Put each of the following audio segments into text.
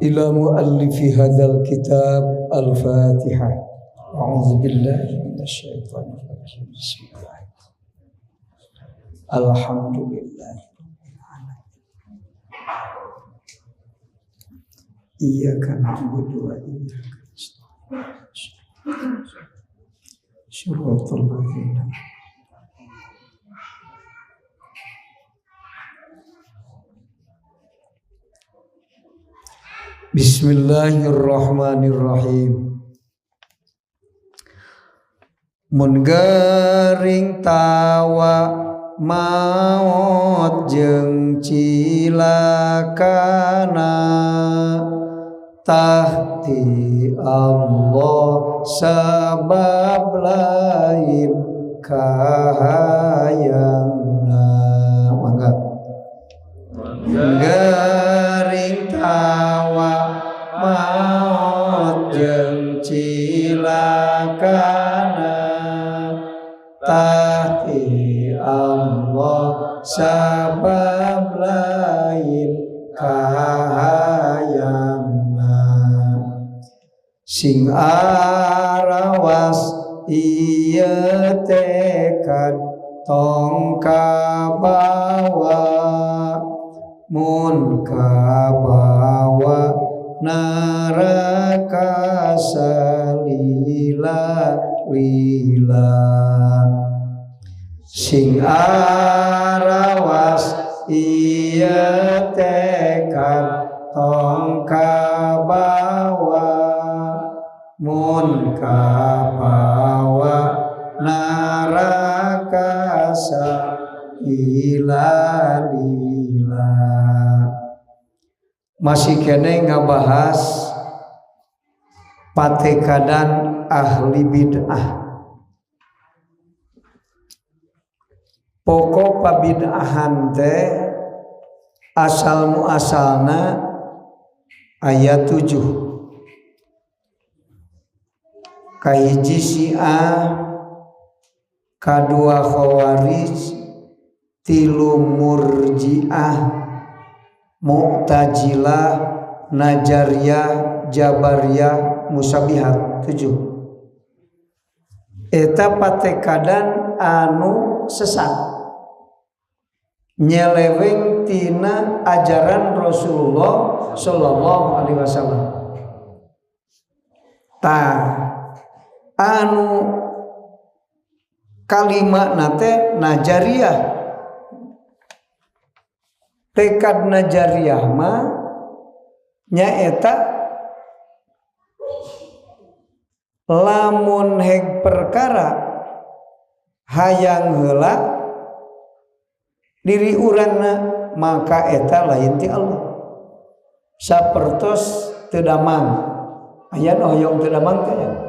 ila muallifi hadzal kitab al-Fatihah. A'udzu billahi minasyaitonir rajim. Bismillahirrahmanirrahim. Alhamdulillah. Iyyaka na'budu wa iyyaka nasta'in. Shiratal ladzina Bismillahirrahmanirrahim. Mun gering tawa maut jeung cilakana tahti Allah sabab lain kahayangna. Mangga gering tawa maut jeung cilakana tahti Allah sabab lain kahayangna. Sing arawas ieu tekad tong kabawa mun kabawa neraka salila lila. Sing arawas ieu tekad tong kabawa mun kabawa neraka salila lila. Masih kene ngabahas patekadan ahli bid'ah. Pokok pabid'ahan teh asal muasalna ayat 7. Kahiji Syiah, kadua Khawarij, tilu Murji'ah, Mu'tazilah, Najariyah, Jabariyah, Musabihat. 7. Eta patekadan anu sesat, nyeleweng tina ajaran Rasulullah sallallahu alaihi wasallam. Anu kalimat nate Najariyah. Tekad Najariyah mah nyaeta lamun heg perkara hayang heula diri urangna maka eta lain ti Allah. Sapertos teu damang. Aya nu hoyong teu damang teh.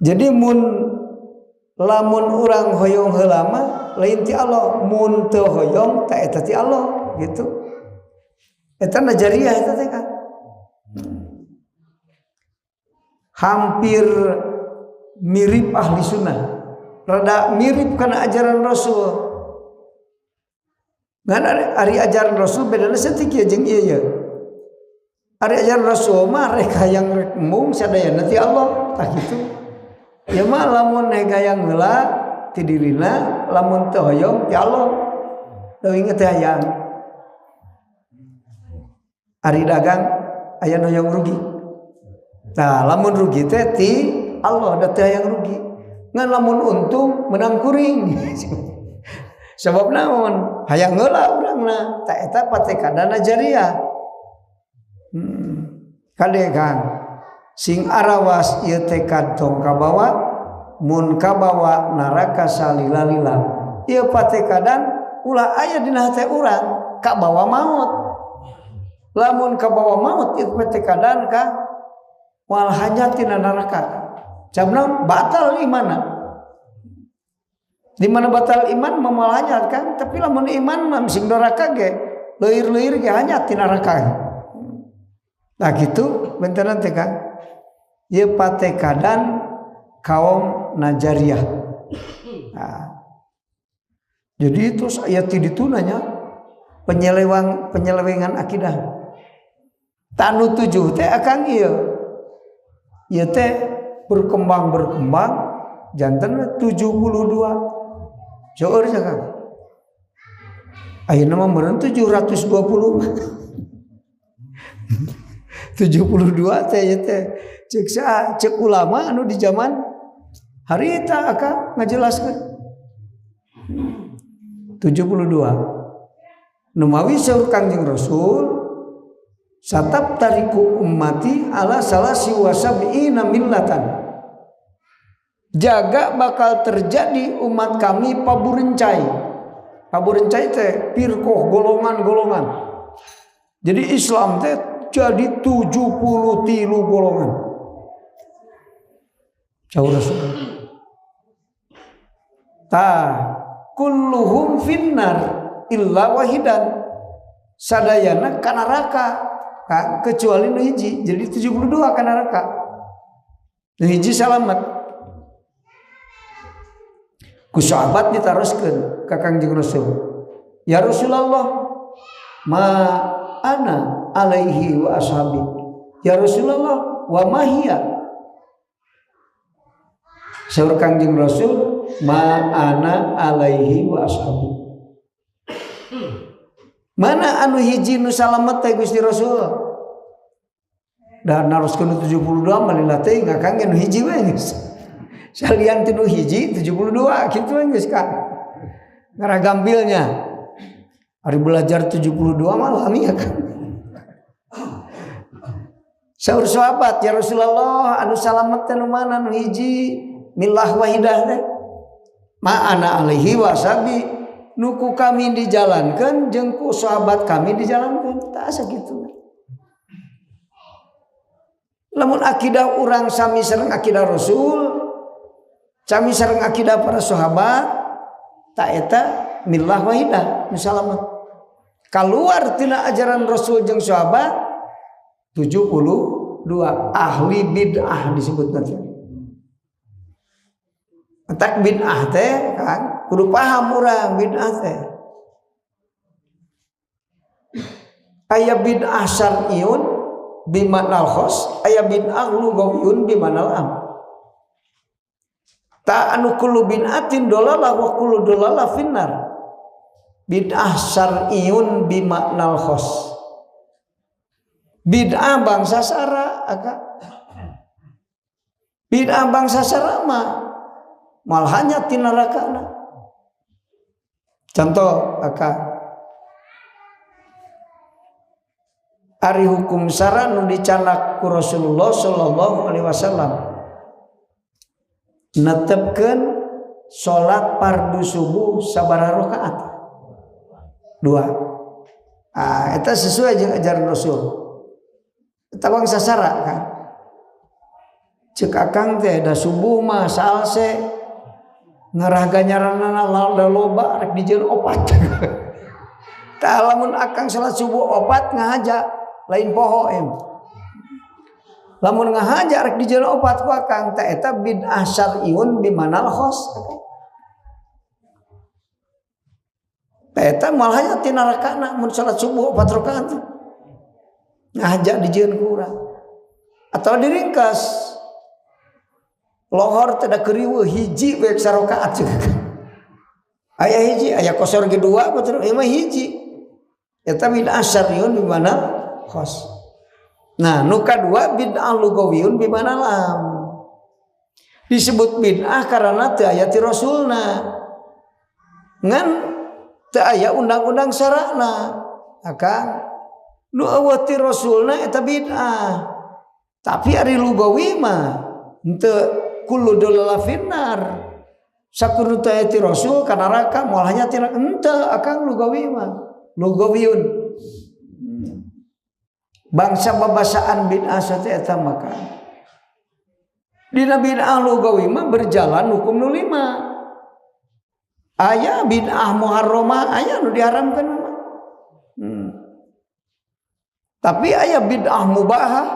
Jadi lamun urang hoyong heula mah lain ti Allah, mun teu hoyong ta eta ti Allah gitu. Eta Najariyah eta teh kan. Hampir mirip ahli sunnah. Rada mirip kana ajaran Rasul. Ngan ari ajaran Rasul bedana saeutik ieu jeung ieu. Ari ajaran Rasul mah rek hayang rek mung sadayana ti Allah, tah kitu. Ya mah lamun rek hayang heula ti dirina, lamun teu hoyong ti Allah. Leuwih teh hayang. Ari dagang aya nu hoyong rugi. Nah, lamun rugi teh ti Allah, da teh hayang rugi. Ngan lamun untung menang kuring. Sebab naon? Hayang heula urangna. Ta eta patekadan Najariyah. Kade Kang. Sing arawas ieu tekad tong kabawa mun kabawa neraka salila-lila. Ieu patekadan ulah aya dina hate urang kabawa maut. Lamun kabawa maut ieu patekadan ka wal hajat tina neraka. Cabna batal imanna. Di mana batal iman moal hajat kan, tapi lamun iman mah sing neraka ge leuir-leuir ge hajat tina neraka. Nah gitu benteran teh kan. Ieu patekadan kaum Najariyah. Nah, jadi terus ayat itu nanya penyelewengan akidah. Tanu 7 teh akang ieu. Ieu teh berkembang janten 72. Seueur Kang. Ayeuna mah meureun 720. 72 teh ieu teh cek ulama anu di zaman harita akang ngajelaskeun. 72. Numawi saur Kangjeng Rasul satab tariku ummati ala salasi wasab'ina millatan. Jaga bakal terjadi umat kami paburencai. Paburencai teh firqah golongan-golongan. Jadi Islam teh jadi 73 golongan. Jauh Rasul. Kulluhum finnar illa wahidan. Sadayana kana neraka kecuali nu hiji. Jadi 72 kana neraka. Nu hiji salamet. Ku sahabat ditaroskeun ka Kangjeng Rasul. Ya Rasulullah, ma ana alaihi wa ashabi. Ya Rasulullah, wa ma hiya? Saur Kangjeng Rasul, ma ana alaihi wa ashabi. Mana anu hiji nu salamet teh Gusti Rasul? Dan naroskeun 72 malila teh ngakang nu hiji we geus. Salian tinu hiji 72 kitu we geus Kang. Ngaragambilnya. Hari belajar 72 malah ya kan. Saur sahabat, ya Rasulullah, anu salamet teh nu mana nu hiji? Millah wahidah teh. Ma ana alaihi wa ashabi. Nuku kami dijalankan jeung ku sahabat kami dijalankan tak sakitu. Lamun akidah urang sami sareng akidah Rasul, sami sareng akidah para sahabat, tak eta millah wahidah nu salamet. Kaluar tina ajaran Rasul jeung sahabat 72 ahli bid'ah disebut nanti. Tak bid'ah teh kan kudu paham urang bid'ah teh. Aya bid'ah syar'iyyun bimanal khos, aya bid'ah lugawiyyun bimanal am. Ta anu kullu bid'atin dolalah wa kullu dolalah finnar. Bid'ah syar'iyyun bimanal khos. Bid'ah bangsa sara aka. Bid'ah bangsa sara mah malahnya tina nerakana. Contoh aka ari hukum syara nu dicanak ku Rasulullah sallallahu alaihi wasallam netepkeun salat fardu subuh sabaraha rakaat? 2. Eta sesuai jeung ajaran Rasul. Eta bangsa sara kan. Cek akang teh da subuh mah salse ngarah ganyaranna loba rek dijieun opat. Tah lamun akang salat subuh opat ngahaja lain poho em. Lamun ngahaja rek dijieun opat ku akang tah eta bid'ah syar'iyyun bimanal khos. Tah eta malahnya tina rakaatna mun salat subuh 4 rakaat. Ngahaja dijieun ku urang. Atau diringkas lohor tidak keriweuh hiji we sarakaat. Aya hiji, aya kosor ge 2 betul ieu mah hiji. Eta bid'ah syar'iyyun bimana khos. Nah, nu kadua bid'ah lugawiyyun bimana lam. Disebut bid'ah karena teu aya ti Rasulna. Ngan teu aya undang-undang syara'na. Akang nu eueuh ti Rasulna eta bid'ah. Tapi ari lugawi mah henteu kullu dolala finnar. Sakudu teh ti Rasul kana neraka moalnya tina henteu akang lugawi mah. Lugawiyyun. Bangsa babasaan bid'ah teh eta maka. Dina bid'ah lugawi mah berjalan hukum nu 5. Aya bid'ah muharramah, aya nu diharamkeun mah. Tapi aya bid'ah mubahah,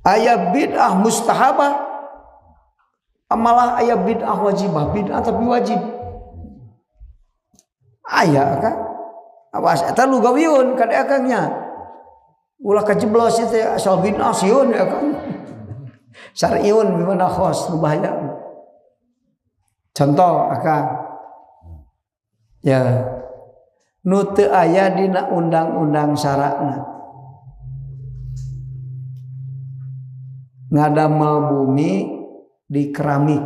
aya bid'ah mustahabah, amalah aya bid'ah wajibah, bid'ah tapi wajib. Aya kan? Awas eta lugawiun kada akangnya. Ulah kajeblos itu asal binasiun ya kan. Syar'iun bimana khos nu bahaya. Contoh akang. Ya. Nu teu aya dina undang-undang syaratna. Ngadamel bumi di keramik.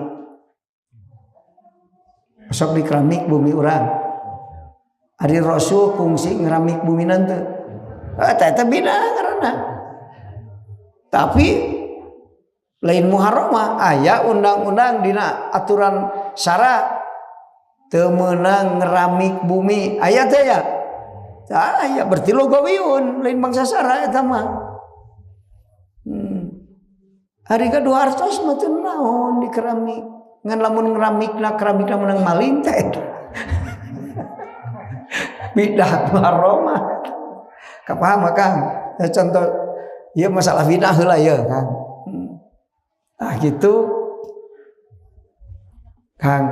Sok di keramik bumi urang. Ari Rasul kungsi ngeramik bumi nanti. Eta bina karena. Tapi lain muharramah aya undang-undang dina aturan syara teu meunang ngeramik bumi. Aya teh ya? Tah aya berarti logawiun lain bangsa syara eta mah. Hari kedua artos mah teu naon di keramik. Ngan lamun ngeramikna keramikna menang maling teh. Bidah muharramah. Kapaham Kang? Ya, contoh ieu masalah bidah heula ya Kang. Nah gitu Kang.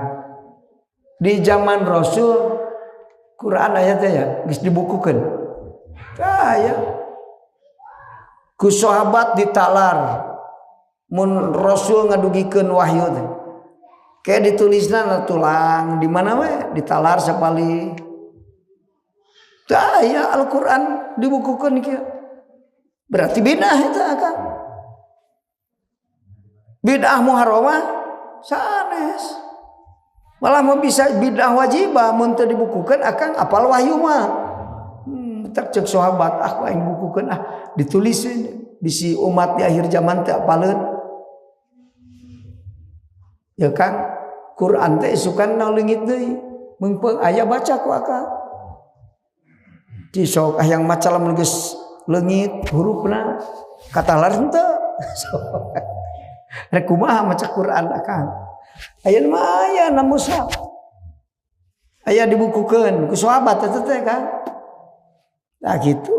Di zaman Rasul Quran ayatnya ya geus dibukukeun. Tah ya. Ku sahabat ditalar mun Rasul ngadugikeun wahyu teh. Kayak ditulisna tulang di mana we ditalar sapali. Tah ya Al-Qur'an dibukukeun kieu. Berarti bidah eta Kang. Bidah muharramah sanes. Malah mau bisa bidah wajibah mun teu dibukukeun akang apal wahyu mah. Tak cek sahabat aku aing bukukeun ditulisin bisi umat di akhir zaman teu apaleun. Ya Kang, Quran teh isukan na leungit deui. Mengpeung aya baca ku akang. Di sok hayang maca lamun geus leungit hurufna katalar henteu. Rek kumaha maca Quran akang. Aya mah aya na mushaf. Aya dibukukeun ku sahabat eta teh Kang. Nah gitu.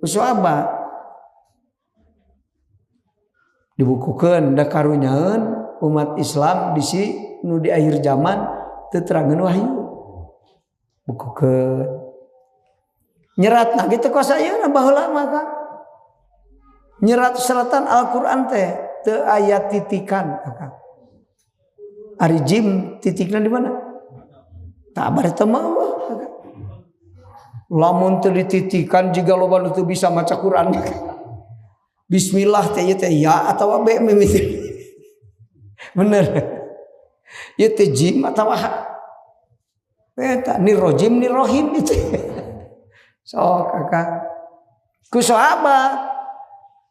Ku sahabat dibukukeun da karunyaeun umat Islam bisi nu di akhir zaman teu terangeun wahyu. Bukukeun. Nyeratna kitu kos ayeuna baheula mah Kang. Nyerat seratan Al-Qur'an teh teu aya titikan Kang. Ari jim titikna di mana? Tah bari teu mah. Lamun teu dititikan jiga loba nu teu bisa maca Quran. Bismillah teh ieu teh ya atawa be mimiti. Bener. Ieu teh jim atawa ha. Eta ni rojim ni rohim itu. Sok Kakak. Ku sahabat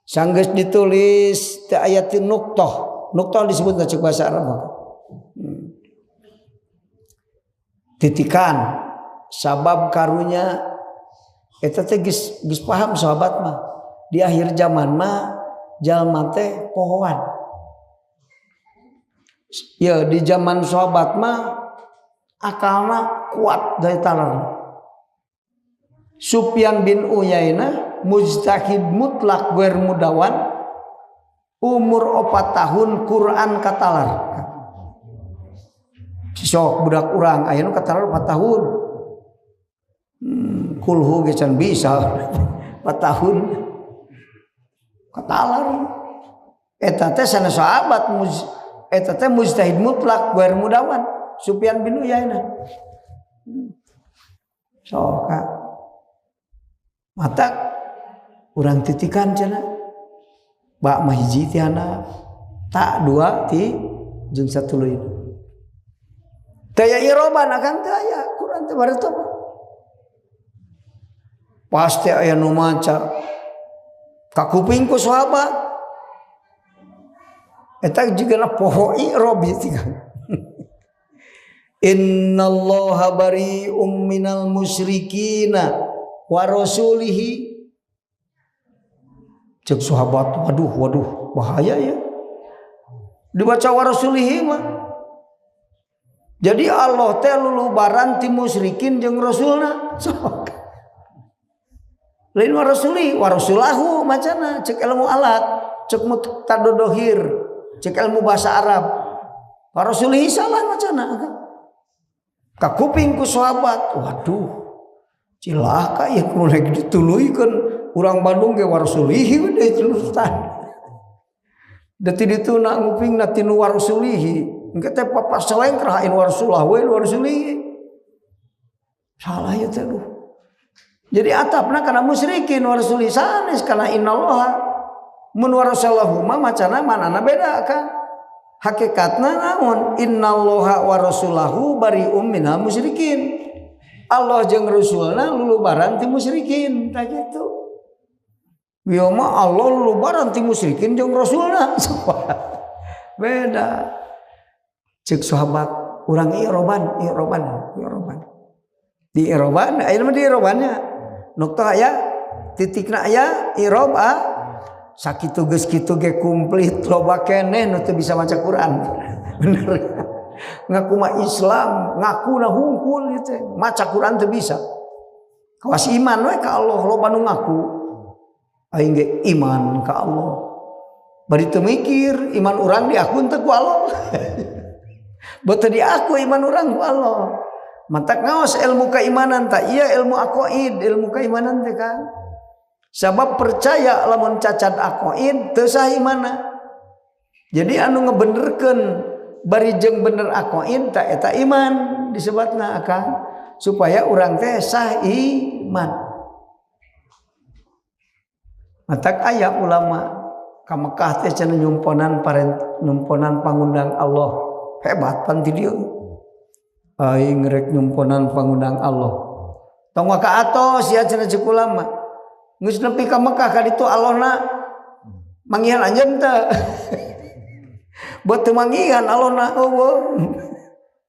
sanggeus ditulis teh aya ti nuqtah. Nuqtah disebut cek bahasa Arab. Titikan sabab karunya eta teh geus paham sahabat mah. Di akhir zaman mah jalma teh pohoan. Ya di zaman sahabat mah akalna kuat dari talar. Sufyan bin Uyainah mujtahid mutlak guer mudawan umur 4 tahun Quran katalar. Sok budak urang ayeuna katalar 4 tahun. Kulhu ge can bisa 4 tahun. Katalar. Eta teh sana sahabat eta teh mujtahid mutlak guer mudawan Sufyan bin Uyainah. Sok mata urang titikan cenah bak mah hiji ti anak tak dua ti jeung satuluy daya iroban akan teh aya Quran teh bari teu pasti aya nu maca ka kuping ku sahabat eta jigana poho irob ieu kan innallaha bari'um minal musyrikina wa rasulihi cek sahabat waduh bahaya ya dibaca wa rasulihi mah jadi Allah teh lulubaran ti musyrikin jeung rasulna lain wa rasuli wa rasulahu macana cek ilmu alat cek mutadodohir cek ilmu bahasa Arab wa rasulihi salah macana ka kuping ku sahabat waduh cilaka ya mulai dituluikeun urang Bandung ge warasulihi deui celurutan. Da ti ditu na ngupingna tinu warasulihi engke teh papaseleng rahain warasulah we warasulihi. Salah ya teh. Jadi atapna kana musyrikin warasulihi sanes kana innallaha mun warasallahu mah macana manana beda kan. Hakikatna naon innallaha wa rasulahu bari'um minal musyrikin. Allah jeung rasulna lulubaran ti musyrikin tah kitu. Bieu mah Allah lulubaran ti musyrikin jeung rasulna. Beda. Ceuk sahabat urang iroban. Di iroban aya mah di irobannya. Nuktah aya titikna aya irob sakitu geus kitu ge komplit loba keneh nu teu bisa maca Quran. Bener. Ngaku mah Islam, ngakuna hungkul gitu. Maca Quran teu bisa. Kawas iman we ka Allah loba nu ngaku. Aing ge iman ka Allah. Bari teu mikir iman urang diakun teu ku Allah. Beuteung diaku iman urang ku Allah. Mantak ngaos ilmu keimanan tak iya ilmu aqaid, ilmu keimanan teh kan. Sabab percaya lamun cacat aqaid teu sah imanna. Jadi anu ngebenerkeun bari jeung bener aqaid ta eta iman disebutna akan supaya urang teh sah iman. Matak aya ulama ka Mekah teh cenah nyumponan pangundang Allah. Hebat pan ti dieu. Aing rek nyumponan pangundang Allah. Tong ka atos ya cenah ceuk ulama. Geus nepi ka Mekah ka ditu Allahna manggihan anjeun teu. Buat teu manggihan Allahna eueuh.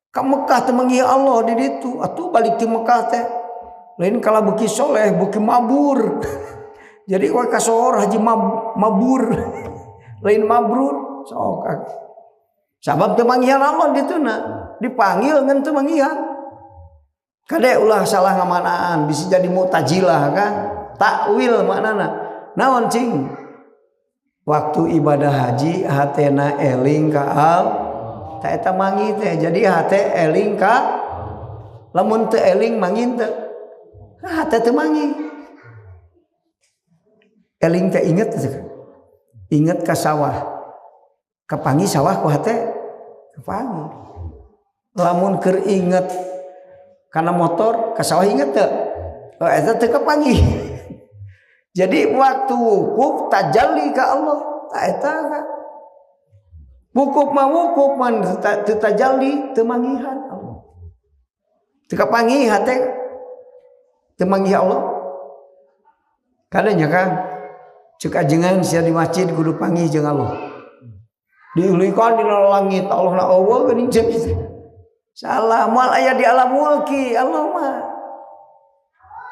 Ka Mekah teu manggihan Allah di ditu. Atuh balik ti Mekah teh. Lain kala beuki soleh, beuki mabur. Jadi we kasohor haji mabur. Lain mabrur sok. Sabab teu manggihan Allah dituna. Dipanggil ngan teu manggihan. Kade ulah salah ngamanaan bisa jadi mu'tazilah kan. Takwil maknana naon cing waktu ibadah haji hatena eling ka Allah ta eta mangi teh jadi hate eling ka lamun teu eling mangin teu hate teu mangi eling teh inget ka sawah kapangi sawah ku hate kapangi lamun keur inget kana motor ka sawah inget teu eta teu kapangi. Jadi waktu wukuf tajalli ka Allah ta eta ka. Wukuf man teu tajalli teu manggihan Allah. Teu kapanggih hate teu manggih Allah. Kadanya kan ceuk ajengan sia di masjid kudu panggih jeung Allah. Diulikeun dina langit Allah na eueuh geuning cenah. Salah moal aya di alam mulki Allah mah.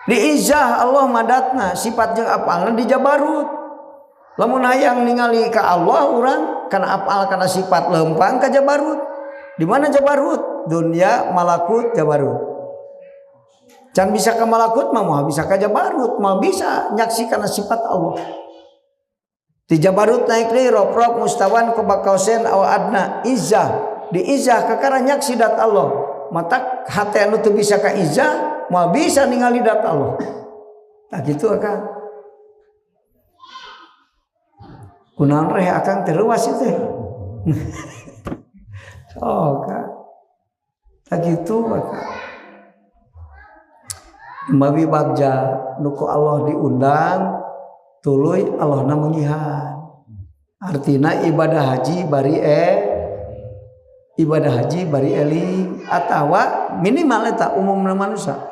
Di izah Allah madatna sifat jeung apalna di Jabarut. Lamun hayang ningali ka Allah urang kana apal kana sifat leumpang ka Jabarut. Di mana Jabarut? Dunya malakut Jabarut. Can bisa ka malakut mah moal bisa ka Jabarut, moal bisa nyaksi kana sifat Allah. Di Jabarut naik deui rob mustawan qoba kausen aw adna izah. Di izah kakara nyaksi dat Allah. Matak hate anu teu bisa ka izah mau bisa ningali dat Allah. Tah gitu akang. Kunaon reh akang tereuas teh. Oh ka. Tah gitu akang. Mawi bagja nuku Allah diundang tuluy Allahna manggihan. Artina ibadah haji bari eling atawa minimal eta umumna manusia.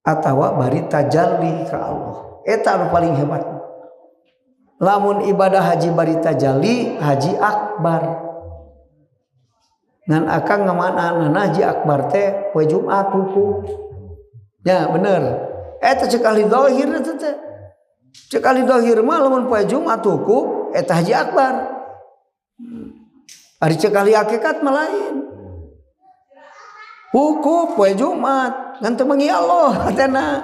Atawa bari tajalli ka Allah. Eta anu paling hebat. Lamun ibadah haji bari tajalli haji akbar. Ngan akang ngamanana haji akbar teh poe Jumat wukuf. Ya bener. Eta ceuk ahli zahir teh. Ceuk ahli zahir mah lamun poe Jumat wukuf eta haji akbar. Ari ceuk ahli hakikat mah lain. Wukuf poe Jumat ngan teu manggih Allah hatena.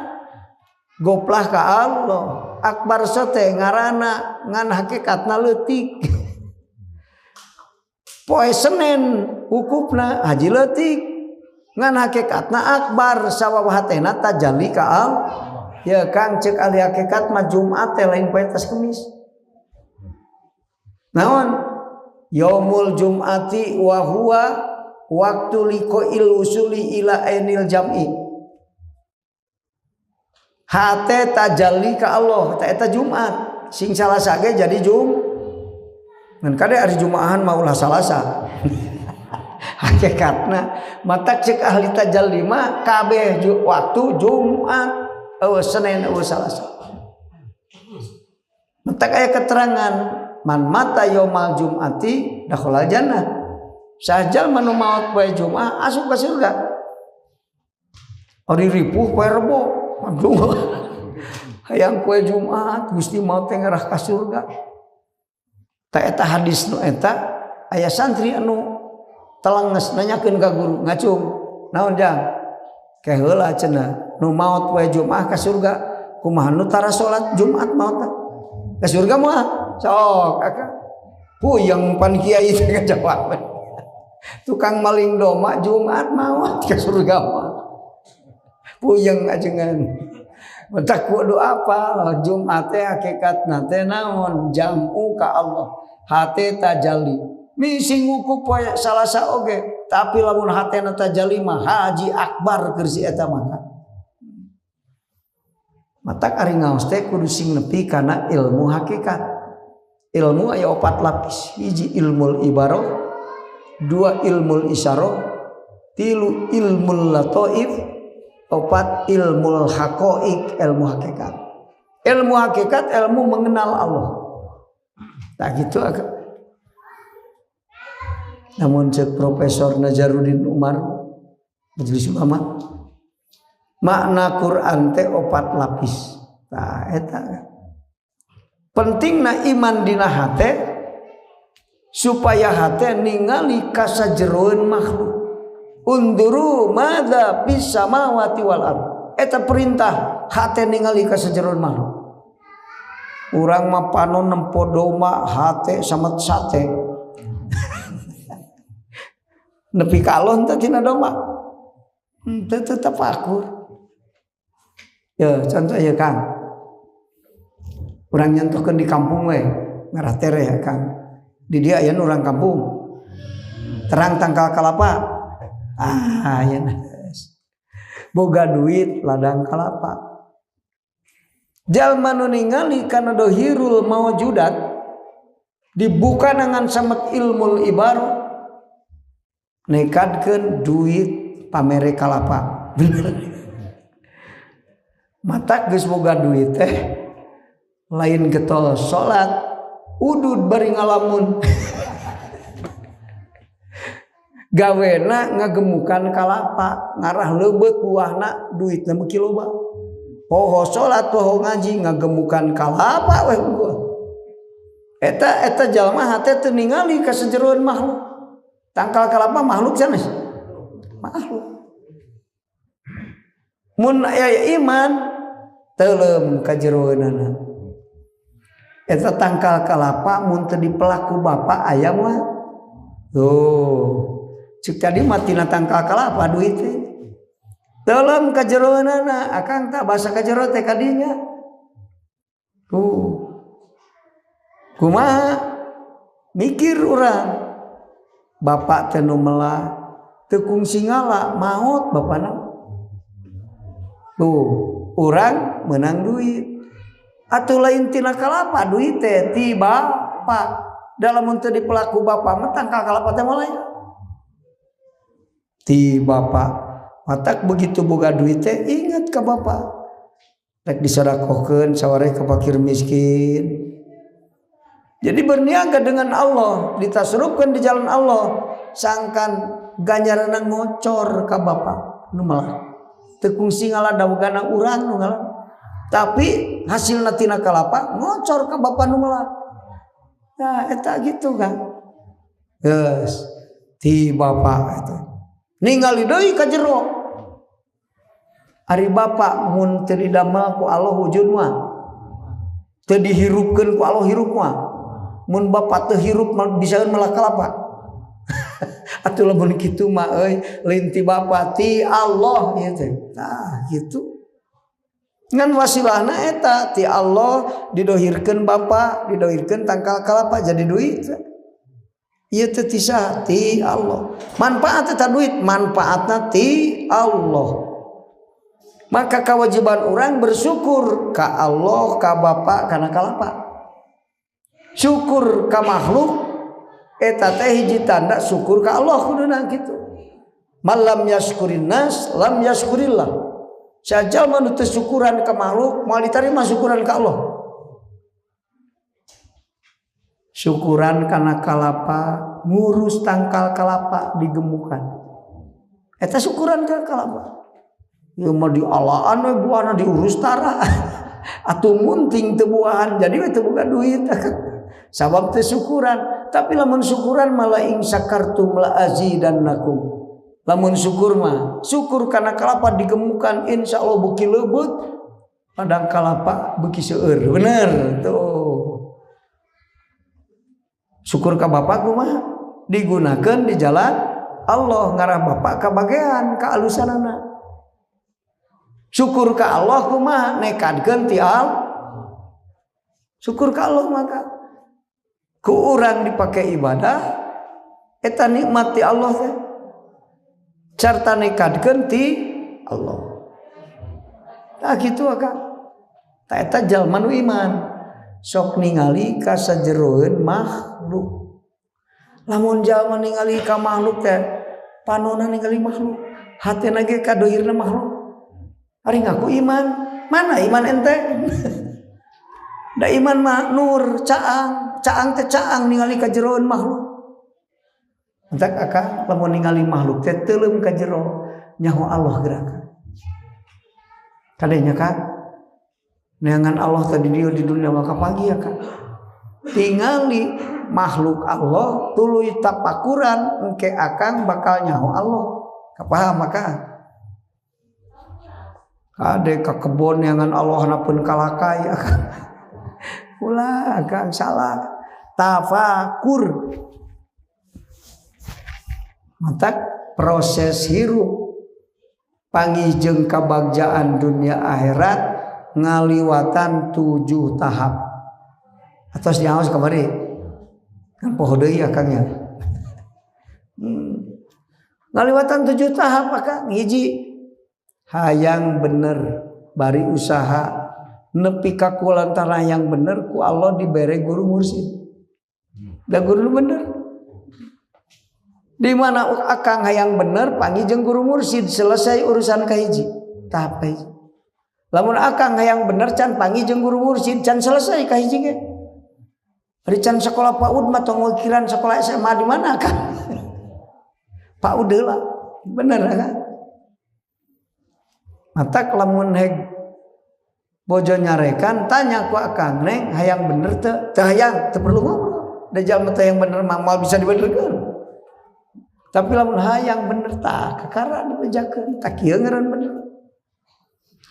Goplah ka Allah. Akbar teh ngaranna ngan hakikatna leutik. Poe Senin wukufna haji leutik. ngan hakikatna akbar sawawahatena tajalli ka al ya Kang cek ahli hakikat mah Jumat teh lain poe tas Kemis naon yaumul jum'ati wa huwa waktu liqa'il usuli ila ainil jam'i hate tajalli ka Allah eta Jumat sing Salasa ge jadi ngan kade ari Jumaahan mah ulah Salasa hakikatna mata cek ahli tajalli mah kabeh waktu Jumat Senin Salasa mata aya keterangan man mata yaumal jum'ati dakhalal jannah sajal manu maot poe Jumat asup ka surga ari ripuh poe Rebo aduh hayang poe Jumat Gusti maot teh ngarah ka surga ta eta hadis nu eta aya santri anu telenges nanyakeun ka guru ngacung naon jang ke heula cenah nu maot poe Jumat ka surga kumaha nu tara salat Jumat maot ka surga moal sok akak puyeng pan kiai teh ngajawab tukang maling doma Jumat maot ka surga mah puyeng ajengan mentak kudu apa Jumat teh hakikatna teh naon jamu ka Allah hate tajalli misi nguku poe Salasa oge tapi lamun hatena tajalli mah haji akbar keur si eta mah matak ari ngaos teh kudu sing nepi kana ilmu hakikat ilmu aya 4 lapis hiji ilmul ibarah 2 ilmul isyarah 3 ilmul lataif 4 ilmul haqaiq ilmu hakikat ilmu mengenal Allah tak gitu agak namun cek Profesor Nazaruddin Umar majelis ulama makna Quran teh 4 lapis nah eta pentingna iman dina hate supaya hate ningali ka sajeroeun makhluk unduru madza fis samawati wal ard eta perintah hate ningali ka sajeroeun makhluk urang mah panon nempo doma hate samet sate nepi kalon teh tina doma tetep akur ya contoh ya Kang urang nyentuhkeun di kampung we ngarah tere ya Kang di dia aya urang kampung terang tangkal kalapa aya boga duit ladang kalapa jalma nu ningali kana dohirul maujudat dibuka dengan samet ilmul ibarah nekadkeun duit pamere kalapa matak geus boga duit teh lain getol salat udud bari ngalamun gawena ngagemukan kalapa ngarah leubeut buahna duitna beuki loba poho salat poho ngaji ngagemukan kalapa we eta jalma hate teu ningali ka sajeroeun makhluk tangkal kalapa makhluk sanes makhluk mun aya iman teuleum ka jeroeunana eta tangkal kalapa mun teu dipelaku bapa aya mah tuh cik tadi matina tangkal kalapa duit teh teuleum ka jeroeunana akang tak basa ka jero teh kadinya tuh kumaha mikir urang bapak teh nu melah teu kungsi ngala maot bapana tuh urang menang duit atuh lain tina kalapa duit teh ti bapa dalam untuk di pelaku bapa mah tangkal kalapa teh mulai ti bapa matak begitu boga duit teh ingat ka bapa rek disedekahkeun sawareh ka fakir miskin jadi berniaga dengan Allah ditasrufkeun di jalan Allah sangkan ganjaranna ngocor ka bapa nu malah teu kungsi ngaladawgana urang nu ngalah tapi hasilna tina kalapa ngocor ke bapa nu meula nah eta gitu kan geus ti bapa eta ningali deui ka jero ari bapa mun teu didamel ku Allah wujud mah teu dihirupkeun ku Allah hirup mah mun bapa teu hirup bisaeun meula kalapa Atuh lamun kitu mah euy lain ti bapa ti Allah ieu teh. Tah gitu. Ngan wasilahna eta ti Allah didohirkeun bapa, didohirkeun tangkal kalapa jadi duit. Ieu teh ti Allah. Manfaat eta duit, manfaatna ti Allah. Maka kewajiban orang bersyukur ka Allah, ka bapa, kana kalapa. Syukur ka makhluk eta teh hiji tanda syukur ka Allah kuduna kitu. Malam yaskurin nas lam yaskurillah. Sajal manu teu syukuran ka makhluk moal ditarima syukuran ka Allah. Syukuran kana kalapa, ngurus tangkal kalapa digemukan. Eta syukuran ka kalapa. Ya mah dialaan we buahna diurus tara. Atuh munting teu buahan jadi we teu boga duit. Sabab teu syukuran. Tapi lamun syukuran malah in syakartum la azidannakum. Lamun syukur mah syukur kana kalapa digemukan insyaallah beuki leubeut padang kalapa beuki seueur. Bener tuh. Syukur ka bapa kumaha? Digunakeun di jalan Allah ngarah bapa ka bagean ka alusanana. Syukur ka Allah kumaha nekadkeun ti Allah. Syukur ka Allah maka ku urang dipake ibadah eta nikmat ti Allah teh. Carta nekadkeun ti Allah. Tah kitu akang. Tah eta jalma nu iman sok ningali ka sajeroeun makhluk. Lamun jalma ningali ka makhluk teh panonna ningali makhluk, hatena ge ka dohirna makhluk. Ari ngaku iman, mana iman ente? Da iman mah nur, caang teh caang ningali ka jeroeun makhluk. Entak akang lamun ningali makhluk teh teuleum ka jero nyaho Allah gerakan. Kadenya kan neangan Allah tadi di dunia maka pagi ya kan. Tingali makhluk Allah tuluy tapakuran engke akang bakal nyaho Allah. Kapaham maka? Kade ka kebon yangan Allah napun kalakai akang. Ulah akang salah. Tafakur. Matak proses hirup pangijeng kabagjaan dunia akhirat ngaliwatan 7 tahap. Atos nyaos kamari. Kan poho deui akangnya. Ngaliwatan 7 tahap akang hiji hayang bener bari usaha nepi ka kulantara yang bener ku Allah dibere guru mursyid. Da guru bener. Di mana akang hayang bener panggih jeung guru mursyid selesai urusan kahiji tahap kahiji. Lamun akang hayang bener can panggih jeung guru mursyid can selesai kahiji ge. Ari can sekolah PAUD mah tong wakilan sekolah SMA di mana kan? PAUD lah. Bener kan? Mata lamun heg bojo nyarekan tanya ku akang neng hayang bener teu hayang teu perlu ngobrol da jalma teh yang bener mah moal bisa dibenerkeun tapi lamun hayang bener tah kakara dibejakeun tah kieu ngaran bener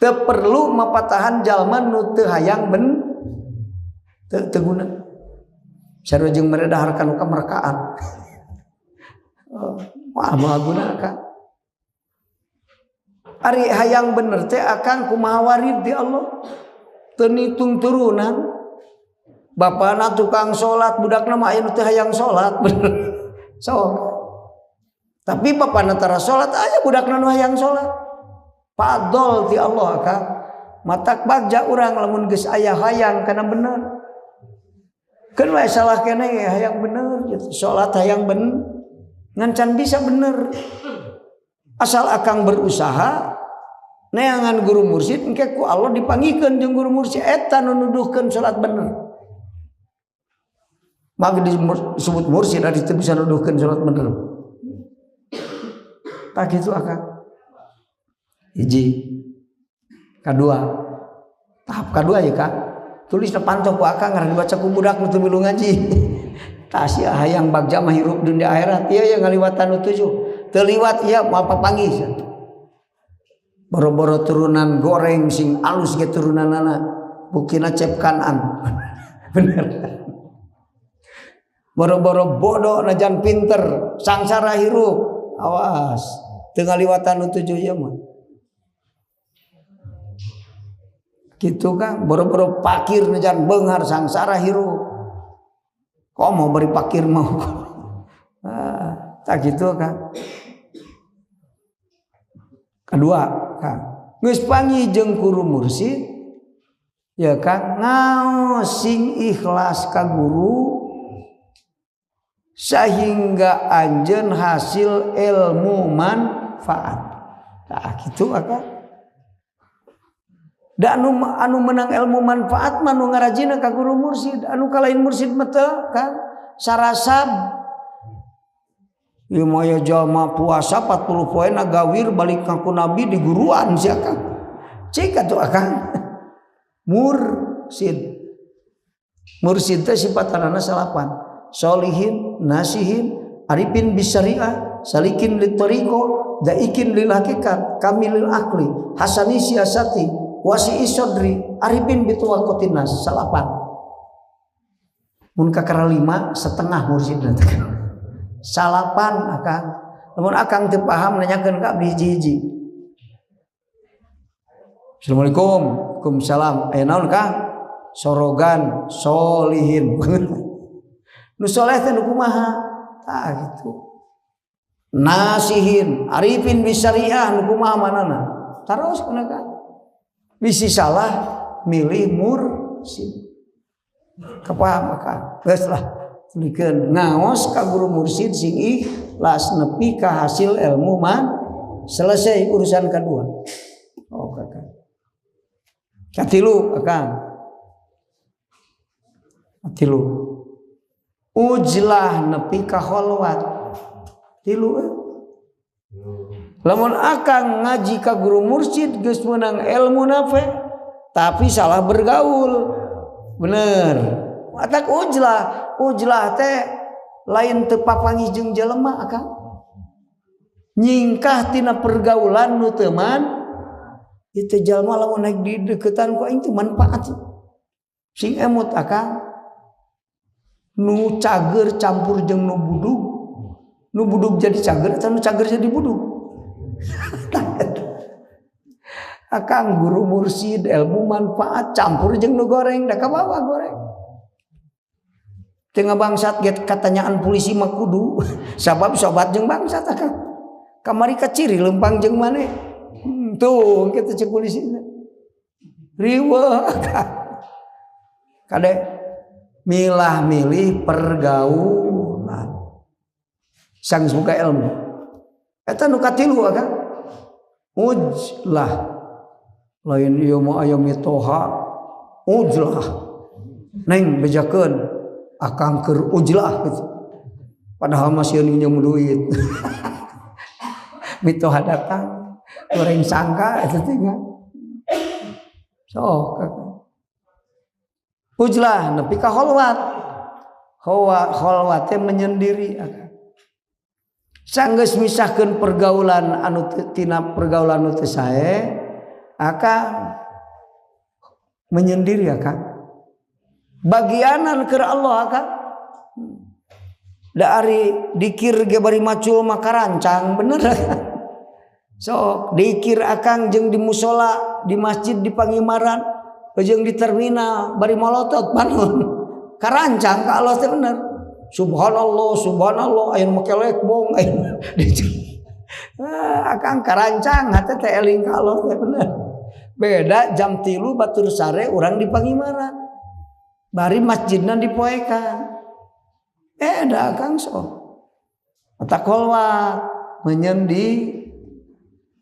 teu perlu mapatahan jalma nu teu hayang bener teu guna sarua jeung meredaharkan ka merkaan moal guna ka ari hayang bener teh akang kumaha warid di Allah teu nitung turunan bapana tukang salat budakna mah aya nu teu hayang salat bener sok tapi bapana tara salat aya budakna nu hayang salat fadol ti Allah akang matak bagja urang lamun geus aya hayang kana bener keun wae salah keneh hayang bener gitu salat hayang bener ngan can bisa bener asal akang berusaha neangan guru mursyid engke ku Allah dipanggihkeun jeung guru mursyid eta nu nuduhkeun salat bener. Maka disebut mursyid ari teu bisa nuduhkeun salat bener. Tak kitu akang. Hiji. Kadua. Tahap kadua ya Kak. Tulis pantau ku akang ngaran dibaca ku budak nu teu milu ngaji. Tah sia hayang bagja mah hirup dunia akhirat ieu yang ngaliwatan nu 7. Teliwat ya mau papanggih boro-boro turunan goreng sing alus ge turunanana bukina cep kanan bener boro-boro bodoh najan pinter sangsara hirup awas teu ngaliwatan nu tujuh ieu mah kitu Kang boro-boro pakir najan beunghar sangsara hirup kok mau beri pakir mau tak gitu Kang. Kedua Kang geus panggih jeung guru mursyid ya Kang ngaos sing ikhlas ka guru sehingga anjeun hasil ilmu manfaat. Nah gitu Kang. Da anu menang ilmu manfaat mah nu ngarajina ka guru mursyid, anu ka lain mursyid mah teu Kang sarasab. Ieu mah ya jalma puasa 40 poe nagawir balik ka ku Nabi di guruan sia Kang. Cik atuh Kang. Mursyid. Mursyid teh sipatanana salapan. Solihin, nasihin, arifin bisyariah, salikin litoriko, daikin lil hakikat, kamilil akli, hasani siasati, wasi isodri, arifin bituwakotin nas, salapan. Mun kakara 5 setengah mursyid nanti. Salapan Akang. Namun Akang teu paham nanyakeun ka hiji-hiji. Assalamualaikum. Waalaikumsalam. Aya naon Kang? Sorogan, solihin. Nu soleh teh nu kumaha? Tah gitu. Nasihin, arifin bisyariah nu kumaha manana? Taros kana Kang. Bisi salah milih mursyid. Kapaham Kang? Geus lah. Tulikeun ngaos ka guru mursyid sing ikhlas nepi ka hasil ilmu man selesai urusan kedua. Oh Kakak. Katilu Akang. Katilu. Ujlah nepi ka kholwat. Tilu. Lamun Akang ngaji ka guru mursyid geus meunang ilmu nafe tapi salah bergaul. Bener. Atak ujlah teh lain teu papanggih jeung jelema Akang. Nyingkah tina pergaulan nu teu man ieu jalma lamun naik di deukeutan ku aing teu manfaat. Sing emut Akang nu cager campur jeung nu budug jadi cager atau nu cager jadi budug. Akang guru mursyid ilmu manfaat campur jeung nu goreng da kabawa goreng. Tengah bangsat get katanyaan polisi mah kudu sabab sobat jeung bangsat Akang. Kamari ka ciri lempang jeung maneh. Tuh kitu cek polisina. Riweuh Akang. Kade milah milih pergaulan. Sang boga ilmu. Eta nu katilu Akang. Ujlah. Lain ieu mah aya mitoha. Ujlah. Neng bejakeun Akang keur ujlah gitu. Padahal masih nyem duit. Mitoha datang goreng sangka eta teh sok ujlah nepi ka kholwat. Kholwat teh menyendiri Akang. Sanggeus misahkeun pergaulan anu tina pergaulan nu teu sae Akang menyendiri Akang. Bagianan keur Allah Akang. Da ari dikir ge bari macul maka rancang bener. Sok dikir Akang jeung di musola, di masjid, di pangimaran, jeung di terminal bari molotot panon. Karancang ka Allah teh bener. Subhanallah, subhanallah aya make lekbong aya. Akang karancang hate teh eling ka Allah teh bener. Beda jam 3 batur sare urang di pangimaran. Bari masjidna dipoekan. Da Akang sok. Eta kholwat menyendi.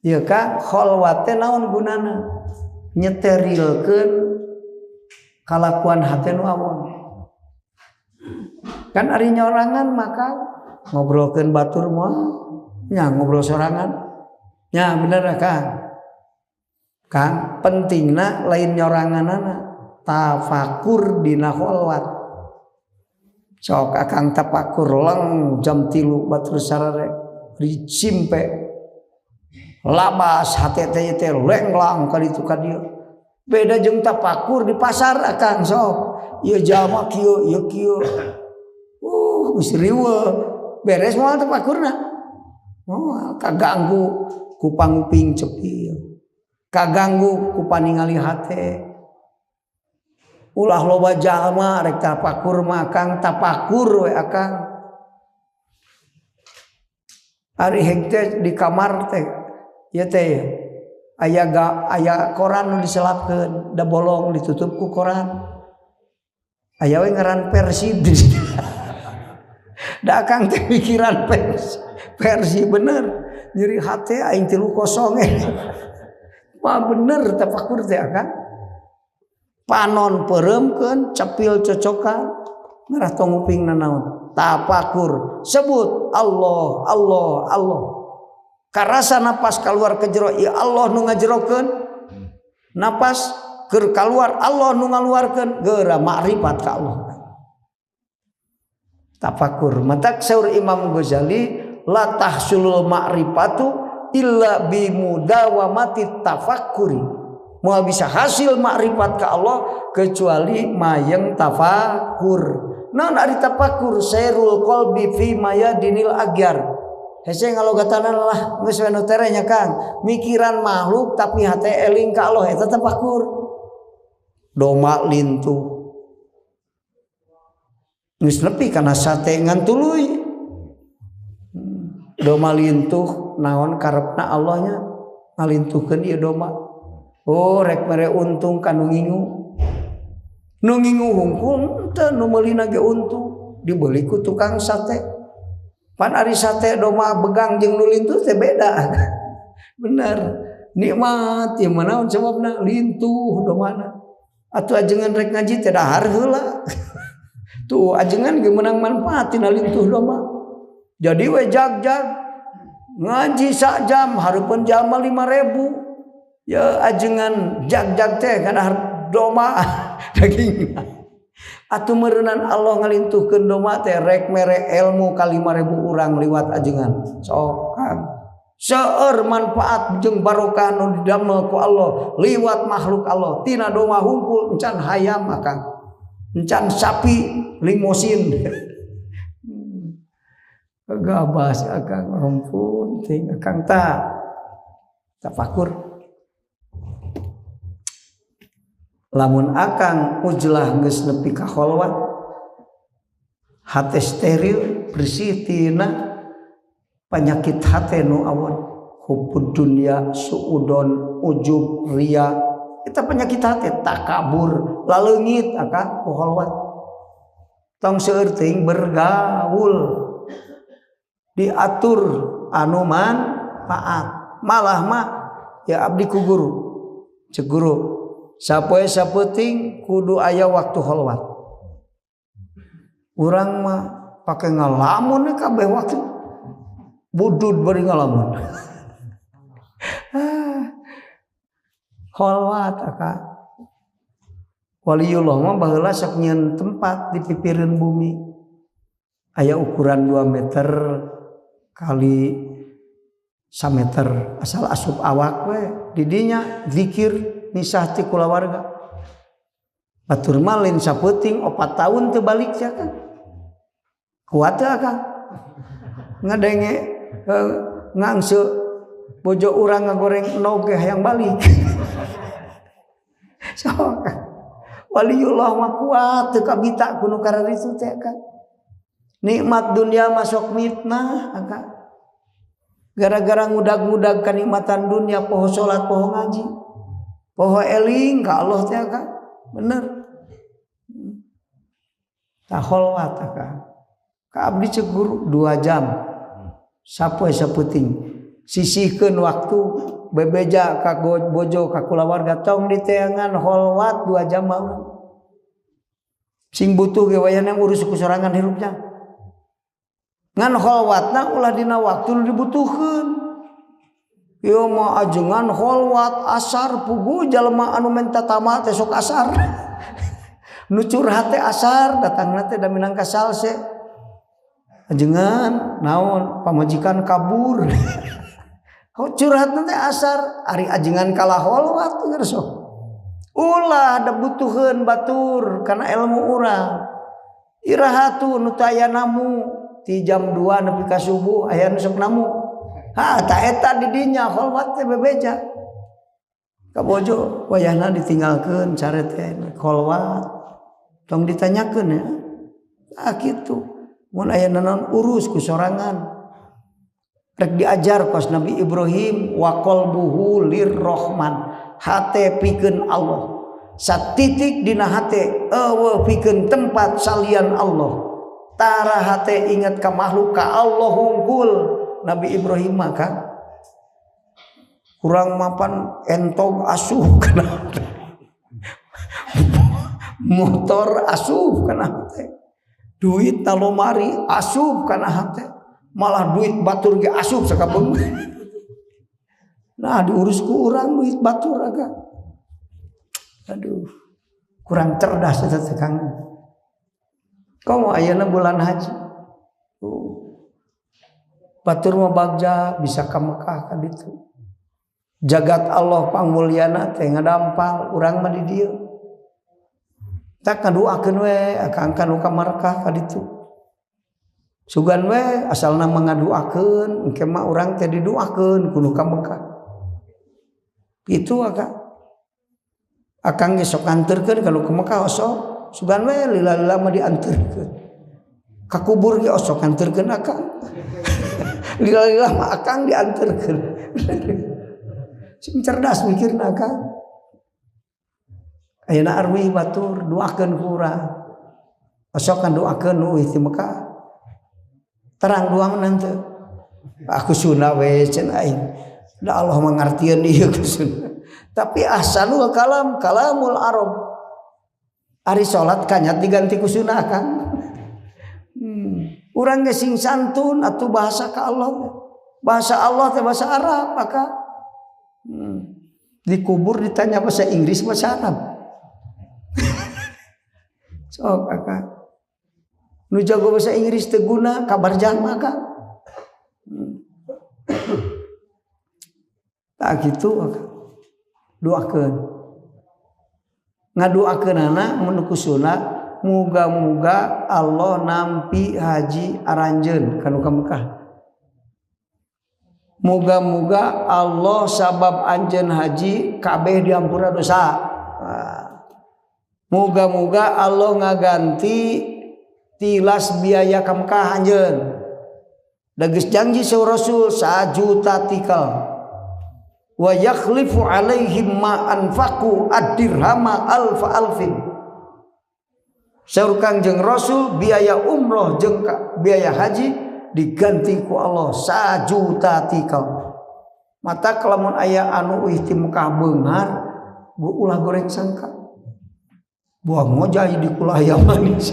Ieu Kang kholwat teh naon gunana? Nyeterilkeun kalakuan hate nu awon. Kan ari nyorangan maka ngobrolkeun batur moal nya ngobrol sorangan. Nya bener Kang. Kang pentingna lain nyoranganana. Tafakur dina kholwat. Sok Akang tafakur leng jam 3 batur sarare dicimpe labas hate teh lenglang ka ditu ka dieu. Beda jeung tafakur di pasar Akang sok. Ieu jalma kieu, ieu kieu. geus riweuh beres moal tapakurna kaganggu ku panguping cepil kaganggu ku paningali hate ulah loba jalma rek tapakur mah Kang tapakur we akang ari henteu di kamar teh ieu teh aya koran nu diselapkeun da bolong ditutup ku koran aya we ngaran Persib da akang teh pikiran Persib bener nyeri hate aing 3-0 mah bener tapakur teh akang panon pereumkeun cepil cocokan ngarah tong upingna naon tapakur sebut Allah Allah Allah karasa napas keluar ke jero ya Allah nu ngajerokeun napas keur kaluar Allah nu ngaluarkeun geura makrifat ka Allah tapakur matak saur Imam Ghazali la tahsulul ma'rifatu illa bi mudawamati tafakkuri mau bisa hasil makrifat ke Allah kecuali mayang tafakur. Naon ari tafakur sairul qalbi fi mayadinil agyar. Hese ngalogatana lah geus we nu terenya Kang. Mikiran makhluk tapi hate eling ka Allah eta tafakur. Doma lintuh. Geus nepi kana sate ngan tuluy. Doma lintuh naon karepna Allahnya ngalintuhkeun ieu doma. Oh rek mere untung kanu ngingu hungkul teu nu meulina ge untung dibeli ku tukang sate pan ari sate doma begang jeung nu lintuh teh beda bener nikmat ieu mah naon sababna lintuh domana atuh ajengan rek ngaji teh dahar heula tuh ajengan ge meunang manfaat tina lintuh doma jadi we jag-jag ngaji sak jam hareupeun jalma 5.000 ya ajengan jag-jag teh kana doma daging atuh meureunnan Allah ngalintuhkeun doma teh rek mere ilmu ka 5.000 urang liwat ajengan sok Kang seueur manfaat jeung barokah nu didamel ku Allah liwat makhluk Allah tina doma hungkul encan hayam Kang encan sapi limosin gabas Kang ampun ting Kang tafakur lamun akang ujlah geus nepi ka kholwat hate steril bersih tina penyakit hate nu awon hubud dunya suudon ujub ria eta penyakit hate takabur laleungit akang ku kholwat tong seueur teuing bergaul diatur anu manfaat malah mah ya abdi ku guru cek guru sapoe sapeuting kudu aya waktu kholwat. Urang mah pake ngalamun kabeh waktu. Budud bari ngalamun. Kholwat akak. Waliullah mah baheula sok nyieun tempat di pipireun bumi. Aya ukuran 2 meter kali 1 meter asal asup awak we di dinya zikir nisah ti kulawarga batur malin sapeuting 4 tahun teu balik sia Kang kuat teu Kang ngadenge ngangse bojo urang ngagoreng enog ge hayang balik sok waliullah mah kuat teu kabita kuno kararitu teh Kang nikmat dunia masuk mitnah Kang gara-gara ngudag-ngudag kanikmatan dunia poho salat poho ngaji poho eling ka Allah teh Kang bener tah kholwat Kang ka abdi cek guru 2 jam sapoe sapeuting sisihkeun waktu bebeja ka bojo ka kulawarga tong diteangan kholwat 2 jam mah sing butuh ge wayahna urus kusorangan hirupnya ngan kholwatna ulah dina waktu nu dibutuhkeun ieu mah ajengan kholwat asar puguh jalma anu menta tamat teh sok asar nu curhat teh asar datangna teh da minang ka salse ajengan naon pamajikan kabur curhatna teh asar ari ajengan kalah kholwat geus ulah da butuheun batur kana ilmu urang Irahatu nu teu aya namu ti jam 2 nepi ka subuh aya nu sok namu. Ta eta di dinya kholwat teh bebeja. Ka bojo wayahna ditinggalkeun caret teh kholwat. Tong ditanyakeun ya. Kitu. Mun aya naon urus ku sorangan. Rek diajar kos Nabi Ibrahim wa qalbuhu lirrahman. Hate pikeun Allah. Satitik dina hate eueuh pikeun tempat salian Allah. Tara hate inget ka makhluk ka Allah hungkul. Nabi Ibrahim maka kurang mapan entog asuh kana motor asuh kana hate, duit talomari asuh kana hate, malah duit batur ge asuh sakabeung. Nah diurus ku urang duit batur aga. Aduh kurang cerdas eta teh Kang. Komo ayeuna bulan haji. Batur mah bagja bisa ka Mekah ka ditu. Jagat Allah pangmulyana teh ngadampal urang mah di dieu. Tak ngaduakeun we akang kanu ka Mekah ka ditu. Sugan we asalna mangaduakeun engke mah urang teh diduakeun kudu ka Mekah. Itu akang ge sok anterkeun kalau ka Mekah osok sugan we lila-lila mah dianterkeun. Ka kubur ge osok anterkeun akang. Lila-lila mah akang dianterkeun. Sing cerdas mikirna akang. Ayeuna arwih batur doakeun ku urang. Osok kan doakeun nu ti Mekah. Terang doang nanti. Aku sunah we cenah aing. Da Allah mangartieun ieu ku sunah. Tapi ahsanul kalam kalamul Arab. Ari salat kanyat diganti ku sunah kan. Urang ge sing santun atuh bahasa ka Allah. Bahasa Allah teh bahasa Arab maka dikubur ditanya bahasa Inggris bahasa Arab. Sok akak. Nu jago bahasa Inggris teu guna kabar jalma ka. Tak gitu akak. Doakeun. Ngadoakeunana mun ku sunat muga-muga Allah nampi haji aranjeun kanu ka Mekah. Muga-muga Allah sabab anjeun haji kabeh diampura dosa. Muga-muga Allah ngaganti tilas biaya ka Mekah anjeun. Da geus janji saur Rasul 1 juta tikal. Wa yakhlifu alaihim ma anfaqu ad-dirhama alfa alfin. Saur Kangjeng Rasul biaya umroh jeung biaya haji diganti ku Allah 1 juta tikal. Mata kalamun aya anu euy ti Mekah beunghar ulah goreng sangka. Buang ngojay di kulah aya manis.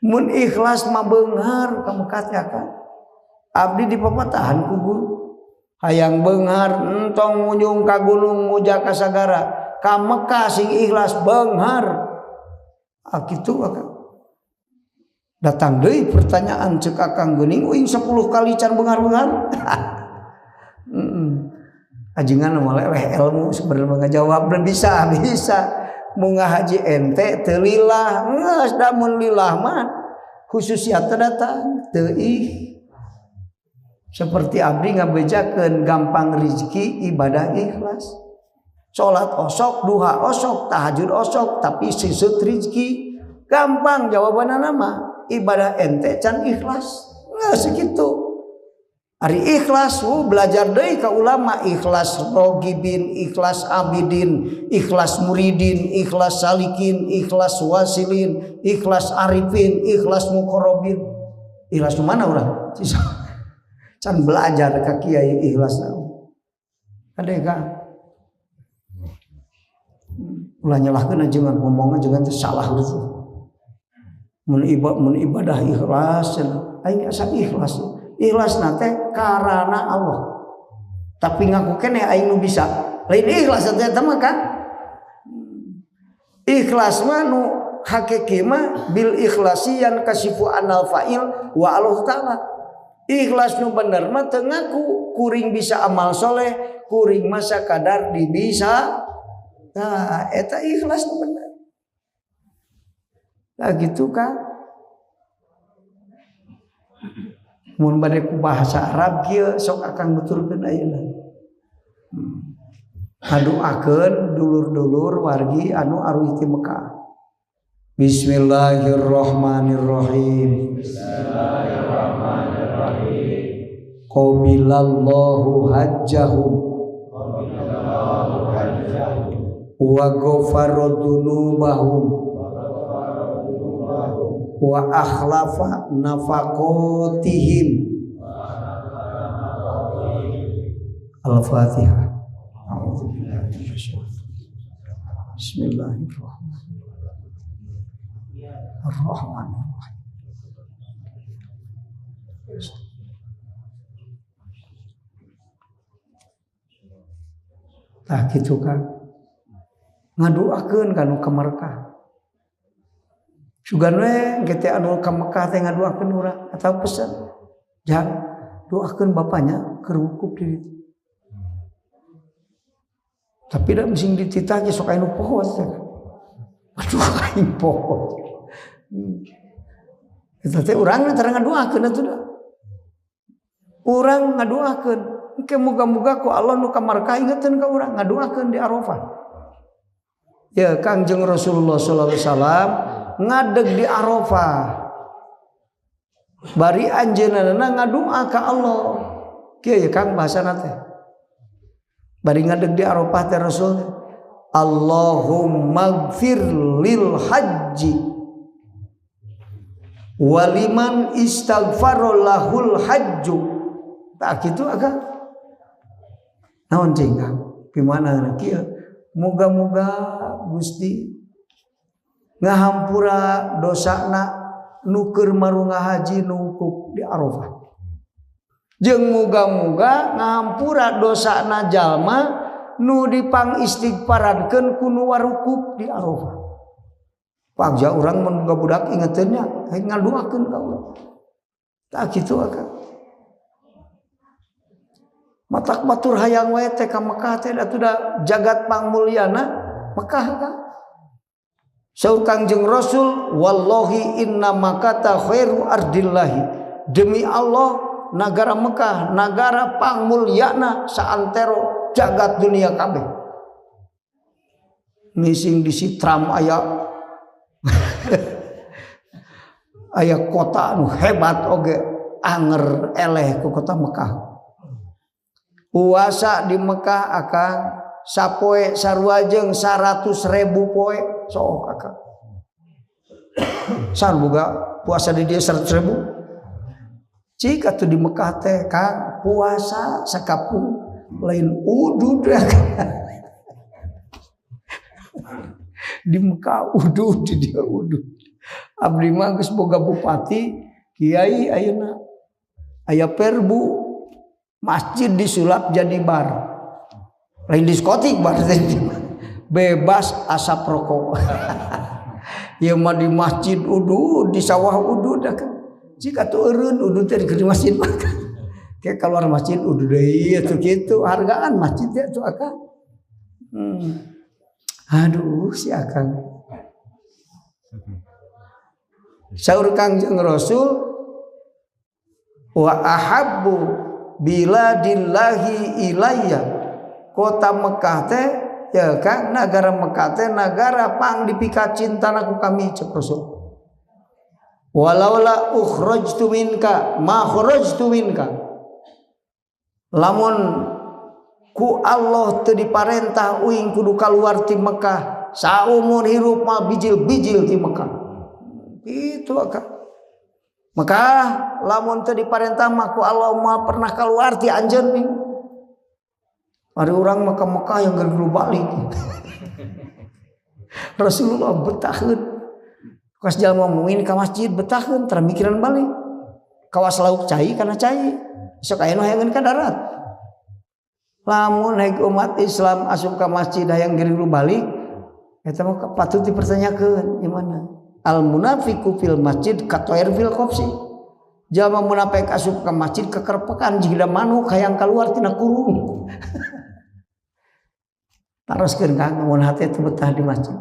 Mun ikhlas mah beunghar ka Mekah teh kan. Abdi di papatahan ku guru. Hayang beunghar entong munjung ka gunung muja ka sagara. Ka Mekah sing ikhlas beunghar. Kitu akang. Datang deui pertanyaan ceuk akang geuning uing 10 kali can beunghar-beunghar. Ajengan mah leleh ilmu sebenarnya ngajawab dan bisa. Mun ngahaji ente teu lillah, geus da mun lillah mah khususiatna datang teu ih. Seperti abdi ngabejakeun gampang rezeki ibadah ikhlas. Salat osok, duha osok, tahajud osok, tapi sisut rezeki gampang jawabanna mah ibadah ente can ikhlas. Geus segitu. Ari ikhlas belajar deui ka ulama ikhlas rogibin, ikhlas abidin, ikhlas muridin, ikhlas salikin, ikhlas wasilin, ikhlas arifin, ikhlas muqarrabin. Ikhlas mana urang? Can belajar ka kiai ikhlas naon. Ade ka. Ulah nyalahkeun ajengan ngomongna jangan teh salah gitu. Mun ibadah ikhlas, aing asa ikhlas. Ikhlas nate karana Allah. Tapi ngaku kene aing nu bisa. Lain ikhlas eta mah kan. Ikhlas mah nu hakiki mah bil ikhlasi yan kasifu anal fa'il wa Allah taala. Ikhlas nu bener mah teu ngaku kuring bisa amal soleh, kuring mah sakadar dibisa. Nah, eta ikhlas nu bener. Lah gitu kan. Mun bade ku bahasa Arab kieu sok akang nuturkeun ayeuna. Ngadoakeun dulur-dulur wargi anu aruy ti Mekah. Bismillahirrahmanirrahim. Bismillahirrahmanirrahim. Qabilallahu hajjahum wa ghafara dzunubahum wa akhlafa nafaqatihim. Al-Fatihah. Bismillahirrahmanirrahim. Tah kitu kan ngadoakeun kanu ka Mekah. Sugan we engke teh anu ka Mekah teh ngadoakeun urang atau pesan. Jangan doakeun bapaknya keur wukuf di ditu. Tapi da mesti dititah ge sok anu poho teh. Aduh aing poho. Eta teh urang tara ngadoakeun atuh da. Urang ngadoakeun engke muga-muga ku Allah nu ka Mekah ingeteun ka urang ngadoakeun di Arafah. Ya Kangjeng Rasulullah sallallahu alaihi wasallam ngadeg di Arafah. Bari anjeunna ngadoa ka Allah. Kieu ya Kang bahasana teh. Bari ngadeg di Arafah teh Rasul Allahumma gfir lil haji waliman istaghfara lahul hajju. Tak kitu aga. Naon cing Kang? Pimanana kieu? Moga-moga Gusti ngahampura dosana nu keur marunga haji nu wukuf di Arafah. Jeung muga-muga ngahampura dosana jalma nu dipang istighfaradkeun ku nu warukuf di Arafah. Pagja urang mun boga budak ingeteun nya, hayang ngadoakeun ka urang. Tah kitu akang. Matak batur hayang wae teh ka Mekah teh atuh da jagat pangmulyana Mekah kan. Saur Kangjeng Rasul wallahi inna makata khairu ardillahi. Demi Allah nagara Mekah nagara pangmulyana saantero jagat dunia kabeh. Mising di Sitram aya aya kota anu hebat oge anger eleh ku kota Mekah. Puasa di Mekah akan sapoe sarua jeung 100.000 poe sok akang. San boga puasa di dia 100.000. Cik atuh di Mekah teh Kang puasa sakapung lain udud di Mekah udud di dia udud. Abdi mah geus boga bupati kiai ayeuna aya perbu masjid disulap jadi bar. Lain diskotik bar bebas asap rokok. Ya mah di masjid udud, di sawah udud kan. Jika tuh eureun udud teh di masjid mah. Kayak keluar masjid udud deui atuh kitu hargaan masjid teh atuh akang. Aduh si akang. Saur Kangjeng Rasul wa ahabbu biladillahi ilayya. Kota Mekah teh ya kan nagara Mekah teh nagara pang dipikat cintana ku kami cek Rasul. Walaula ukhrajtu minka ma kharajtu minka. Lamun ku Allah teu diparentah uing kudu kaluar ti Mekah saumur hirup mah bijil-bijil ti Mekah. Itu akang. Mekah lamun teu diparentah mah ku Allah mah pernah kaluar ti anjeun nih. Ari urang mah ka Mekah yang geus balik. Rasulullah betaheun. Kas jalma muin ka masjid betaheun tara mikiran balik. Kawas lauk cai kana cai. Sok aya nu hayangeun ka darat. Lamun haik umat Islam asup ka masjid hayang geus balik, eta mah patut dipertanyakeun di mana? Al munafiqu fil masjid katoir fil qofsi. Jalma munafik asup ka masjid kekerpekan jigda manuk hayang kaluar tina kurung. Taroskeun Kang mun hate teu betah di masjid.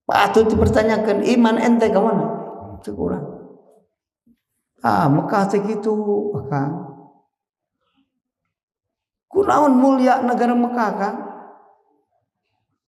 Patut dipertanyakan iman ente ke mana? Cek urang. Mekah teh kitu, Kang. Kunaon mulia negara Mekah, Kang?